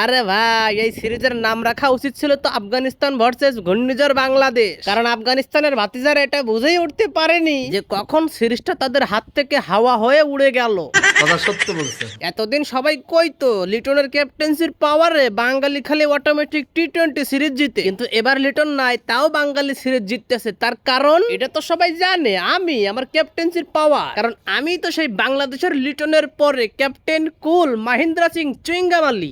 আরে ভাই, এই সিরিজের নাম রাখা উচিত ছিল তো আফগানিস্তান ভার্সেস ঘূর্ণিঝড় বাংলাদেশ। কারণ আফগানিস্তানের ভাতিজারা এটা বুঝেই উঠতে পারেনি যে কখন সিরিজটা তাদের হাত থেকে হাওয়া হয়ে উড়ে গেল। কথা সত্য বলছে। এতদিন সবাই কইতো লিটনের ক্যাপ্টেন্সির পাওয়ারে বাঙালি খালি অটোমেটিক টি-20 সিরিজ জিতে, কিন্তু এবার লিটন নাই, তাও বাঙালি সিরিজ জিততেছে। তার কারণ এটা তো সবাই জানে, আমার ক্যাপ্টেন্সির পাওয়ার। কারণ আমি তো সেই বাংলাদেশের লিটনের পরে ক্যাপ্টেন কুল মহেন্দ্র সিং চুইংগাম আলী।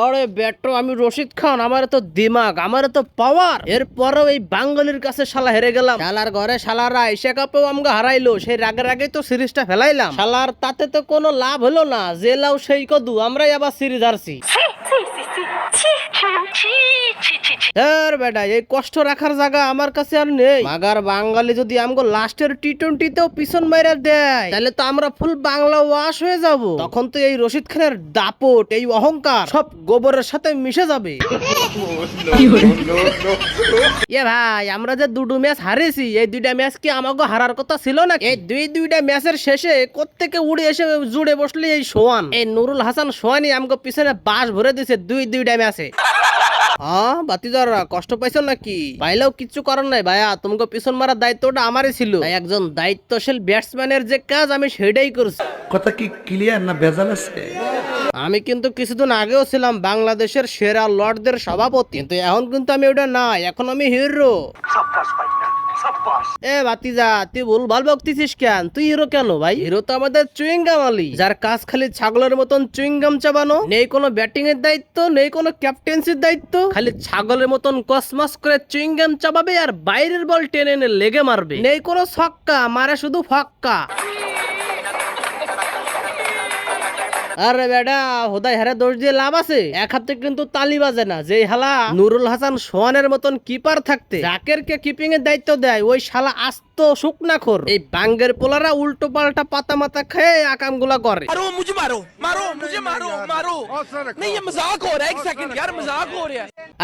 আরে বেটো, আমি রশিদ খান, আমার তো দিমাগ, আমার তো পাওয়ার। এরপরেও এই বাঙালির কাছে শালা হেরে গেলাম। শালার ঘরে শালারা এশিয়া কাপেও আমগা হারাইলো, সেই রাগের আগে তো সিরিজটা ফেলাইলাম। শালার তাতে তো কোনো লাভ হলো না, যে লাউ সেই কদু, আমরাই আবার সিরিজ হারছি। বেটা, এই কষ্ট রাখার জায়গা আমার কাছে আর নেই। মাগার বাঙালি যদি আমগো লাস্টের টি-20তেও পিছন মাইরা দেয়, তাহলে তো আমরা ফুল বাংলা ওয়াশ হয়ে যাব। তখন তো এই রশিদ খানের দাপট, এই অহংকার সব গোবরের সাথে মিশে যাবে। ভাই, আমরা যে দুটো ম্যাচ হারেছি, এই দুইটা ম্যাচ কি আমাকে হারার কথা ছিল না? এই দুইটা ম্যাচের শেষে কোত্থেকে উড়ে এসে জুড়ে বসলে এই সোয়ান, এই নুরুল হাসান সোয়ানি আমাকে পিছনে বাস ভরে দিছে দুইটা ম্যাচে। হ্যাঁ বাতিজাররা, কষ্ট পাইছো নাকি? পাইলেও কিচ্ছু করার নাই ভাইয়া, তোমাকে পিছন মারার দায়িত্বটা আমারই ছিল। একজন দায়িত্বশীল ব্যাটসম্যানের যে কাজ আমি সেটাই করছি। কথা কি ক্লিয়ার না ভেজাল আছে? আমি কিন্তু কিছুদিন আগেও ছিলাম বাংলাদেশের সেরা লর্ডদের সভাপতি, কিন্তু এখন কিন্তু আমি ওটা না, এখন আমি হিরো। এ বাতিজা, তুই ভুলভাল বকতেছিস কেন? তুই হিরো কেন ভাই? হিরো তো আমাদের চুইংগাম আলী, যার কাজ খালি ছাগলের মতন চুইংগাম চাবানো। নেই কোনো ব্যাটিং এর দায়িত্ব, নেই কোনো ক্যাপ্টেন্সির দায়িত্ব, খালি ছাগলের মতন কসমস করে চুইংগাম চাবাবে আর বাইরের বল টেনে এনে লেগে মারবে। নেই কোনো ছক্কা, মারে শুধু ফক্কা। আরে বেটা, হোদাই হারে দোষ দিয়ে লাভ আছে? এক হাতে কিন্তু তালি বাজে না। যে হালা নুরুল হাসান সোহানের মতন কিপার থাকতে জাকেরকে কিপিং এর দায়িত্ব দেয়, ওই শালা আস্ত শুকনাখোর। এই বাঙ্গের পোলারা উল্টো পাল্টা পাতা মাথা খেয়ে আকাম গুলা করে।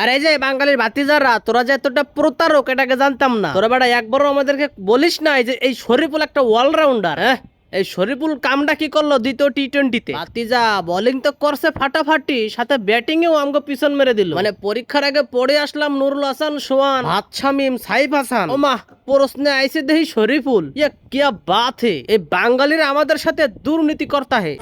আর এই যে বাঙালির ভাতিজাররা, তোরা যে এতটা প্রতারক এটাকে জানতাম না। তোরা বেটা একবারও আমাদেরকে বলিস না যে এই শরীফুল একটা অলরাউন্ডার। হ্যাঁ, এই শরীফুল কামটা কি করলো দ্বিতীয় টি-20তে? ভাতিজা বোলিং তো করছে ফাটাফাটি, সাথে ব্যাটিং এও আমগো পিছন মেরে দিল। মানে পরীক্ষার আগে পড়ে আসলাম নুরুল হাসান সোহান, হাত শামিম, সাইফ হাসান, ওমা প্রশ্নে আইসে দেখি শরীফুল। ইয়া কিয়া বাত হে, এই বাঙালিরা আমাদের সাথে দুর্নীতি করতা হে।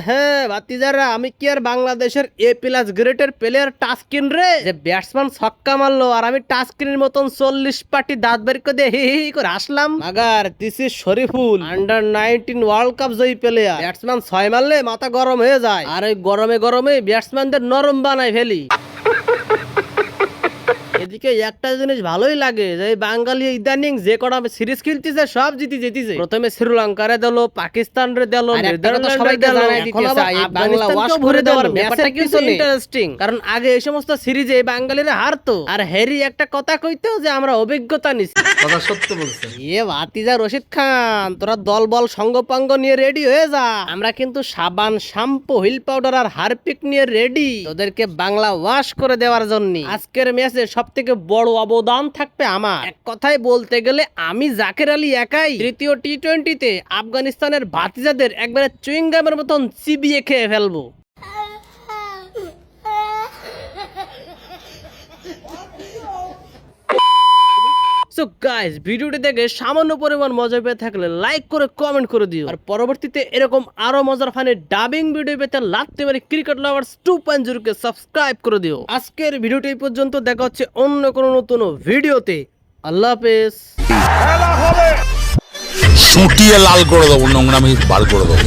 হ্যাঁ ভাতিজারা, আমি কি আর বাংলাদেশের A+ গ্রেডের প্লেয়ার টাস্কিন রে, যে ব্যাটসম্যান ছক্কা মারলো আর আমি টাস্কিনের মতন 40 পাটি দাঁত বের করে দিয়ে হি হি করে আসলাম? মাগার this is Shariful, under nineteen world cup জয়ী প্লেয়ার। ব্যাটসম্যান 6 মারলে মাথা গরম হয়ে যায়, আর ওই গরমে গরমে ব্যাটসম্যানদের নরম বানায় ফেলি। এদিকে একটা জিনিস ভালোই লাগে যে বাঙালি ইদানিং যে কটা সিরিজ খেলতেছে সব জিতে যেতেছে। প্রথমে শ্রীলঙ্কারে দিল, পাকিস্তান রে দিল, ইন্টারেস্টিং। কারণ আগে এই সমস্ত সিরিজে বাঙালিরা হারতো, আর হেরি একটা কথা কইতো যে আমরা অভিজ্ঞতা নিছি। কথা সত্য বলছে। ভাতিজা রশিদ খান, তোরা দল বল সঙ্গপাঙ্গ নিয়ে রেডি হয়ে যা। আমরা কিন্তু সাবান, শ্যাম্পু, হুইল পাউডার আর হারপিক নিয়ে রেডি, তোদেরকে বাংলা ওয়াশ করে দেওয়ার জন্য। আজকের ম্যাচে সব থেকে বড় অবদান থাকবে আমার। এক কথায় বলতে গেলে আমি জাকের আলী একাই তৃতীয় টি-20তে আফগানিস্তানের ভাতিজাদের একবারে চুইংগামের মতন চিবিয়ে খেয়ে ফেলবো। সো গাইস, ভিডিওটি দেখে সামান্য পরিমাণ মজা পেয়ে থাকলে লাইক করে কমেন্ট করে দিও, আর পরবর্তীতে এরকম আরো মজার ফানি ডাবিং ভিডিও পেতে লাত্তি মারি ক্রিকেট লাভার্স 2.0 কে সাবস্ক্রাইব করে দিও। আজকের ভিডিওটি এই পর্যন্ত, দেখা হচ্ছে অন্য কোনো নতুন ভিডিওতে। আল্লাহ হাফেজ। সুটিয়ে লাল করে দেবো, নোংরামি বার করে দেবো।